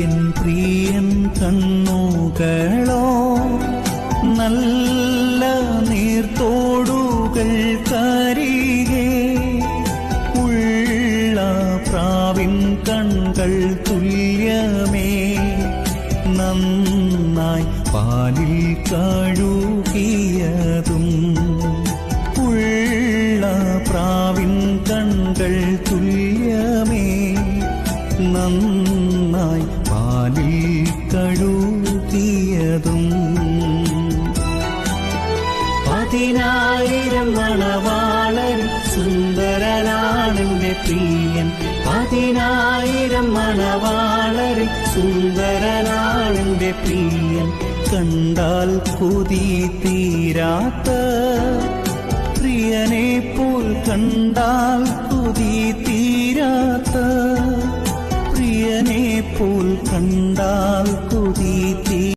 N പ്രിയൻ കണ്ണുകളോ നല്ല നീർത്തോടുകൾ കരികെ ഉള്ള പ്രാവിൻ കൺകൾ തുല്യമേ നന്നായി പാലിൽ കഴുകിയതും ഉള്ള പ്രാവിൻ കൺകൾ തുല്യമേ നന്നായി പാലിൽ കഴുകിയതും 10,000 മണവാളൻ സുന്ദരനാണെന്റെ പ്രിയൻ 10,000 മണവാളൻ സുന്ദരനാണെന്റെ പ്രിയൻ കണ്ടാൽ കൊതി തീരാത്ത പ്രിയനെ പോൽ കണ്ടാൽ കൊതി തീരാത്ത പ്രിയനെ പോൽ കണ്ടാൽ കൊതി